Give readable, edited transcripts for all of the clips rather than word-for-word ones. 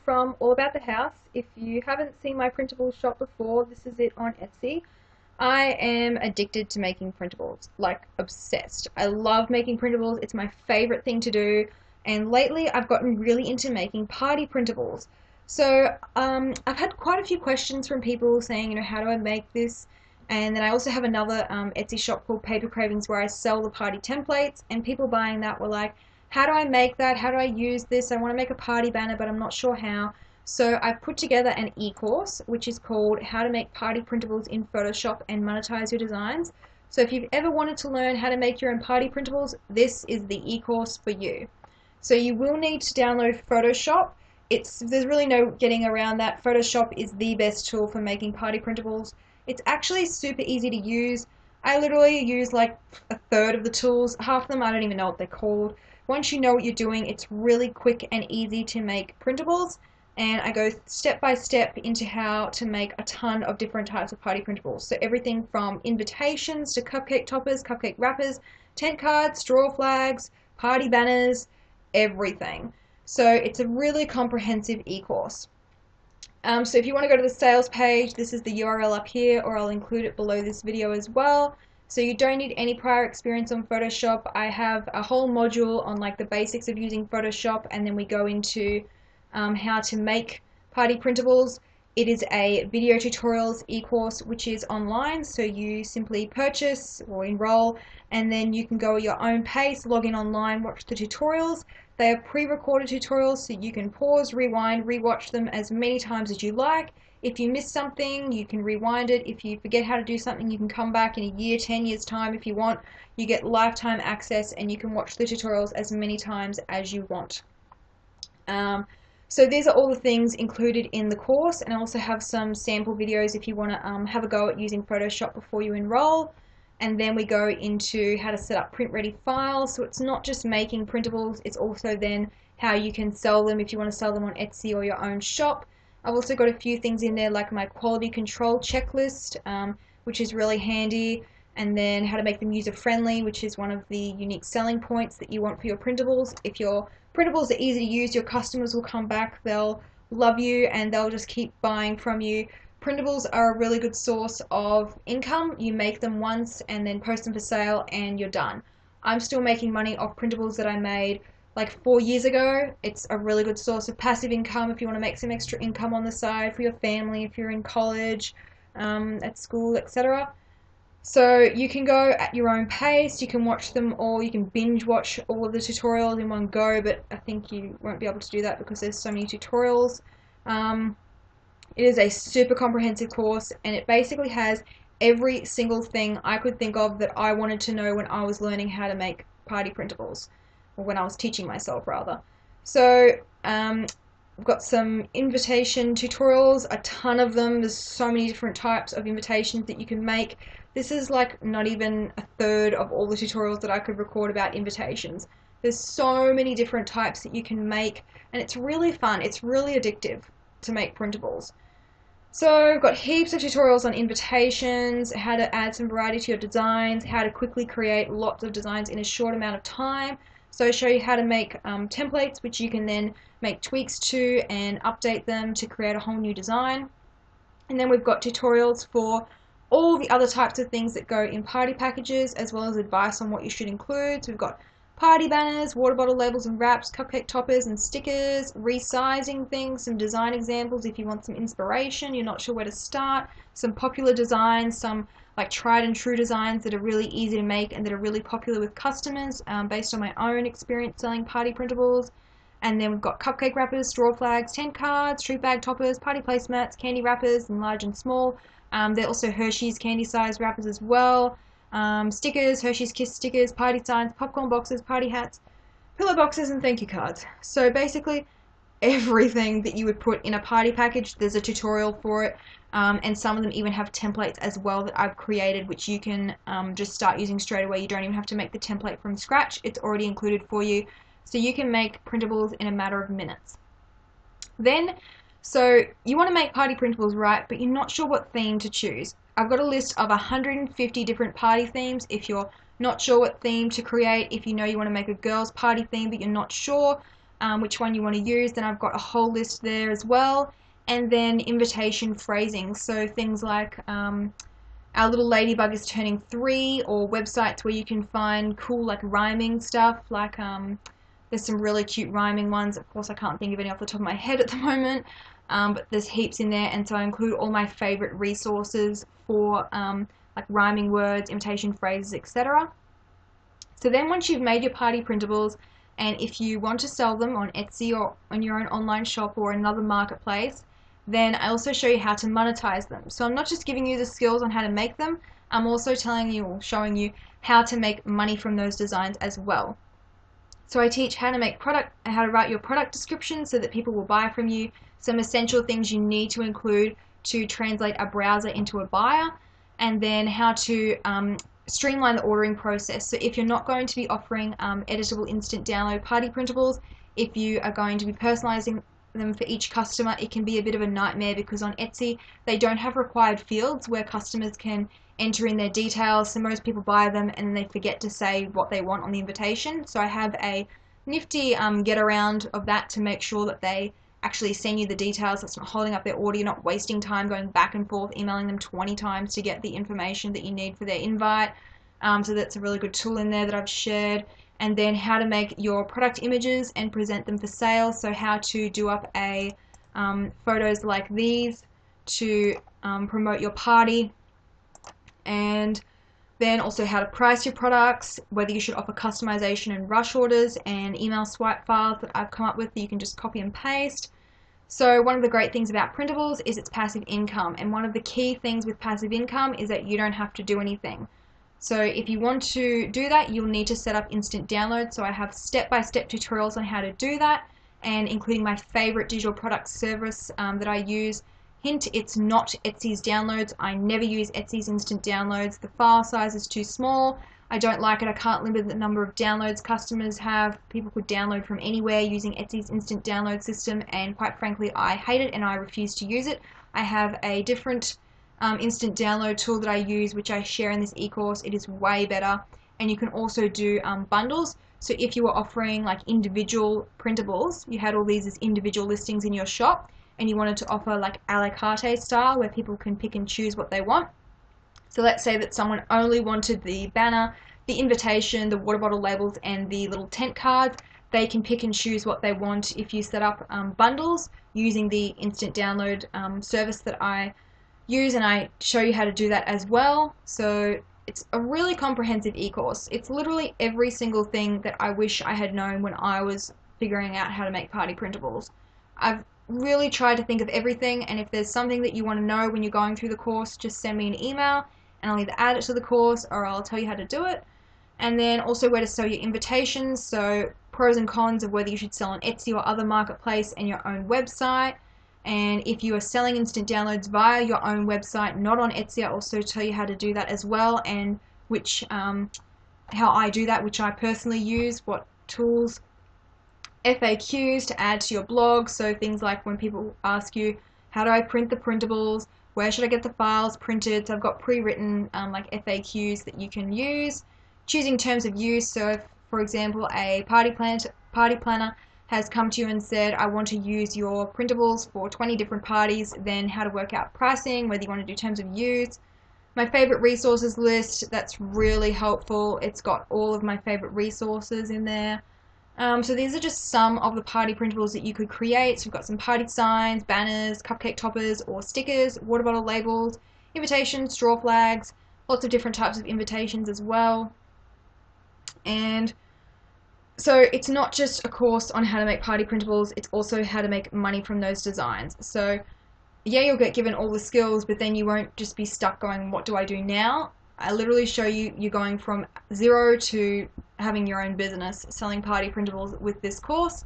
From All About the House. If you haven't seen my printable shop before, this is it on Etsy. I am addicted to making printables, like obsessed. I love making printables, it's my favorite thing to do, and lately I've gotten really into making party printables. So I've had quite a few questions from people saying, how do I make this? And then I also have another Etsy shop called Paper Cravings where I sell the party templates, and people buying that were like, how do I make that? How do I use this? I want to make a party banner, but I'm not sure how. So I've put together an e-course, which is called How to Make Party Printables in Photoshop and Monetize Your Designs. So if you've ever wanted to learn how to make your own party printables, this is the e-course for you. So you will need to download Photoshop. There's really no getting around that. Photoshop is the best tool for making party printables. It's actually super easy to use. I literally use like a third of the tools. Half of them I don't even know what they're called. Once you know what you're doing, it's really quick and easy to make printables, and I go step by step into how to make a ton of different types of party printables. So everything from invitations to cupcake toppers, cupcake wrappers, tent cards, straw flags, party banners, everything. So it's a really comprehensive e-course. So if you want to go to the sales page, this is the URL up here, or I'll include it below this video as well. So you don't need any prior experience on Photoshop. I have a whole module on like the basics of using Photoshop, and then we go into how to make party printables. It is a video tutorials e-course which is online, so you simply purchase or enroll, and then you can go at your own pace, log in online, watch the tutorials. They are pre-recorded tutorials, so you can pause, rewind, rewatch them as many times as you like. If you miss something, you can rewind it. If you forget how to do something, you can come back in a year, 10 years time if you want. You get lifetime access, and you can watch the tutorials as many times as you want. So these are all the things included in the course, and I also have some sample videos if you want to have a go at using Photoshop before you enroll. And then we go into how to set up print-ready files. So it's not just making printables, it's also then how you can sell them if you want to sell them on Etsy or your own shop. I've also got a few things in there like my quality control checklist, which is really handy, and then how to make them user-friendly, which is one of the unique selling points that you want for your printables. If your printables are easy to use, your customers will come back, they'll love you, and they'll just keep buying from you. Printables are a really good source of income. You make them once and then post them for sale and you're done. I'm still making money off printables that I made like 4 years ago. It's a really good source of passive income if you want to make some extra income on the side for your family, if you're in college, at school, etc. So you can go at your own pace, you can watch them all, you can binge watch all of the tutorials in one go, but I think you won't be able to do that because there's so many tutorials. It is a super comprehensive course, and it basically has every single thing I could think of that I wanted to know when I was learning how to make party printables, or when I was teaching myself rather. So I've got some invitation tutorials, a ton of them. There's so many different types of invitations that you can make. This is like not even a third of all the tutorials that I could record about invitations. There's so many different types that you can make, and it's really fun. It's really addictive to make printables. So I've got heaps of tutorials on invitations, how to add some variety to your designs, how to quickly create lots of designs in a short amount of time. So I show you how to make templates, which you can then make tweaks to and update them to create a whole new design. And then we've got tutorials for all the other types of things that go in party packages, as well as advice on what you should include. So we've got party banners, water bottle labels and wraps, cupcake toppers and stickers, resizing things, some design examples if you want some inspiration, you're not sure where to start, some popular designs, some like tried and true designs that are really easy to make and that are really popular with customers based on my own experience selling party printables. And then we've got cupcake wrappers, straw flags, tent cards, street bag toppers, party placemats, candy wrappers in large and small. There are also Hershey's candy size wrappers as well. Stickers, Hershey's Kiss stickers, party signs, popcorn boxes, party hats, pillow boxes, and thank you cards. So basically everything that you would put in a party package, there's a tutorial for it, and some of them even have templates as well that I've created, which you can just start using straight away. You don't even have to make the template from scratch, it's already included for you, so you can make printables in a matter of minutes. Then, so you want to make party printables, right, but you're not sure what theme to choose. I've got a list of 150 different party themes. If you're not sure what theme to create, if you know you want to make a girls party theme but you're not sure, which one you want to use, then I've got a whole list there as well. And then invitation phrasing, so things like our little ladybug is turning 3, or websites where you can find cool like rhyming stuff, like there's some really cute rhyming ones. Of course I can't think of any off the top of my head at the moment, but there's heaps in there, and so I include all my favorite resources for like rhyming words, invitation phrases, etc. So then once you've made your party printables, and if you want to sell them on Etsy or on your own online shop or another marketplace, then I also show you how to monetize them. So I'm not just giving you the skills on how to make them, I'm also telling you or showing you how to make money from those designs as well. So I teach how to make product, how to write your product description so that people will buy from you, some essential things you need to include to translate a browser into a buyer, and then how to streamline the ordering process. So if you're not going to be offering editable instant download party printables, if you are going to be personalizing them for each customer, it can be a bit of a nightmare, because on Etsy they don't have required fields where customers can enter in their details, so most people buy them and then they forget to say what they want on the invitation. So I have a nifty get around of that to make sure that they actually send you the details. That's not holding up their order, you're not wasting time going back and forth emailing them 20 times to get the information that you need for their invite. So that's a really good tool in there that I've shared. And then how to make your product images and present them for sale, so how to do up a photos like these to promote your party, and then also how to price your products, whether you should offer customization and rush orders, and email swipe files that I've come up with that you can just copy and paste. So one of the great things about printables is it's passive income, and one of the key things with passive income is that you don't have to do anything. So if you want to do that, you'll need to set up instant download. So I have step-by-step tutorials on how to do that, and including my favorite digital product service that I use. Hint, it's not Etsy's downloads. I never use Etsy's instant downloads. The file size is too small. I don't like it. I can't limit the number of downloads customers have. People could download from anywhere using Etsy's instant download system, and quite frankly, I hate it and I refuse to use it. I have a different instant download tool that I use, which I share in this e-course. It is way better, and you can also do bundles. So if you were offering like individual printables, you had all these as individual listings in your shop, and you wanted to offer like a la carte style where people can pick and choose what they want. So let's say that someone only wanted the banner, the invitation, the water bottle labels, and the little tent cards. They can pick and choose what they want if you set up bundles using the instant download service that I use, and I show you how to do that as well. So it's a really comprehensive e-course. It's literally every single thing that I wish I had known when I was figuring out how to make party printables. I've really tried to think of everything, and if there's something that you want to know when you're going through the course, just send me an email and I'll either add it to the course or I'll tell you how to do it. And then also where to sell your invitations, so pros and cons of whether you should sell on Etsy or other marketplace and your own website. And if you are selling instant downloads via your own website, not on Etsy, I also tell you how to do that as well, and which how I do that, which I personally use, what tools, FAQs to add to your blog. So things like when people ask you, how do I print the printables? Where should I get the files printed? So I've got pre-written like FAQs that you can use. Choosing terms of use. So if, for example, a party planner has come to you and said, I want to use your printables for 20 different parties, then how to work out pricing, whether you want to do terms of use. My favorite resources list, that's really helpful. It's got all of my favorite resources in there. So these are just some of the party printables that you could create. So we've got some party signs, banners, cupcake toppers or stickers, water bottle labels, invitations, straw flags, lots of different types of invitations as well. And so it's not just a course on how to make party printables, it's also how to make money from those designs. So yeah, you'll get given all the skills, but then you won't just be stuck going, what do I do now? I literally show you going from zero to having your own business selling party printables with this course.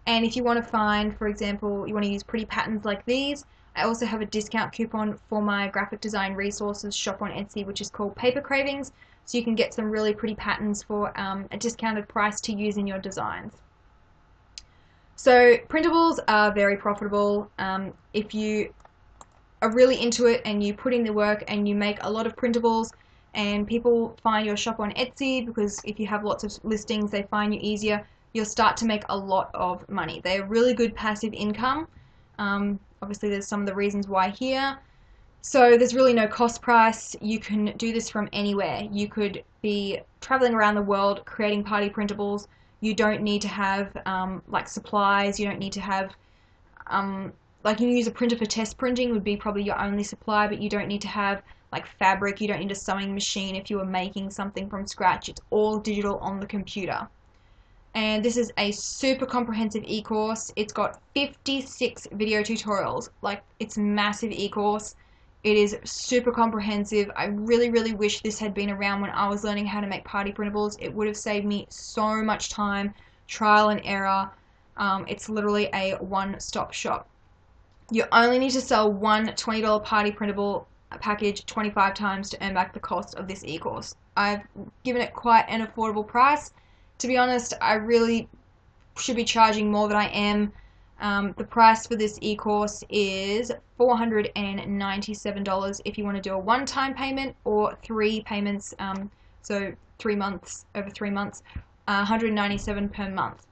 And if you want to find, for example, you want to use pretty patterns like these, I also have a discount coupon for my graphic design resources shop on Etsy, which is called Paper Cravings. So you can get some really pretty patterns for a discounted price to use in your designs. So printables are very profitable. If you are really into it and you put in the work and you make a lot of printables, and people find your shop on Etsy, because if you have lots of listings, they find you easier, you'll start to make a lot of money. They're really good passive income. Obviously there's some of the reasons why here. So there's really no cost price. You can do this from anywhere. You could be traveling around the world creating party printables. You don't need to have like supplies. You don't need to have like you can use a printer for test printing would be probably your only supply, but you don't need to have like fabric. You don't need a sewing machine if you were making something from scratch. It's all digital on the computer. And this is a super comprehensive e-course. It's got 56 video tutorials. Like, it's massive e-course. It is super comprehensive. I really, really wish this had been around when I was learning how to make party printables. It would have saved me so much time, trial and error. It's literally a one-stop shop. You only need to sell one $20 party printable package 25 times to earn back the cost of this e-course. I've given it quite an affordable price. To be honest, I really should be charging more than I am. The price for this e-course is $497 if you want to do a one-time payment, or 3 payments, so 3 months, over 3 months, $197 per month.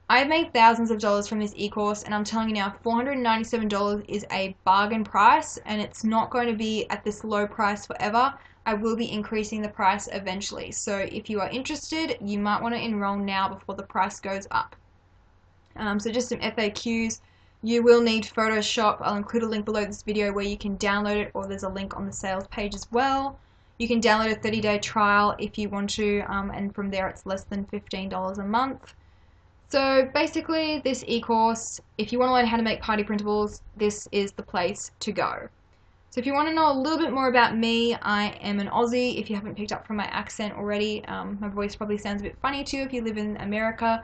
I've made thousands of dollars from this e-course, and I'm telling you now, $497 is a bargain price, and it's not going to be at this low price forever. I will be increasing the price eventually. So if you are interested, you might want to enroll now before the price goes up. So just some FAQs. You will need Photoshop. I'll include a link below this video where you can download it, or there's a link on the sales page as well. You can download a 30-day trial if you want to, and from there it's less than $15 a month. So basically this e-course, if you want to learn how to make party printables, this is the place to go. So if you want to know a little bit more about me, I am an Aussie. If you haven't picked up from my accent already, my voice probably sounds a bit funny to you if you live in America.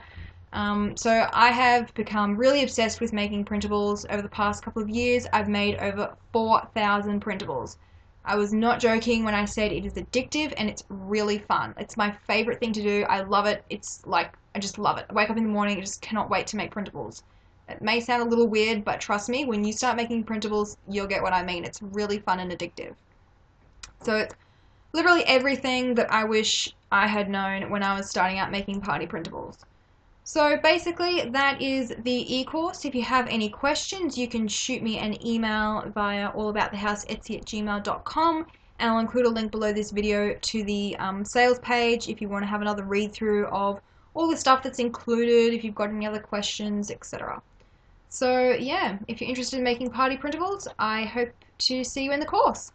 So I have become really obsessed with making printables over the past couple of years. I've made over 4,000 printables. I was not joking when I said it is addictive, and it's really fun. It's my favorite thing to do. I love it. It's like, I just love it. I wake up in the morning, I just cannot wait to make printables. It may sound a little weird, but trust me, when you start making printables, you'll get what I mean. It's really fun and addictive. So it's literally everything that I wish I had known when I was starting out making party printables. So basically, that is the e-course. If you have any questions, you can shoot me an email via allaboutthehouseetsy@gmail.com, and I'll include a link below this video to the sales page if you want to have another read through of all the stuff that's included, if you've got any other questions, etc. So yeah, if you're interested in making party printables, I hope to see you in the course.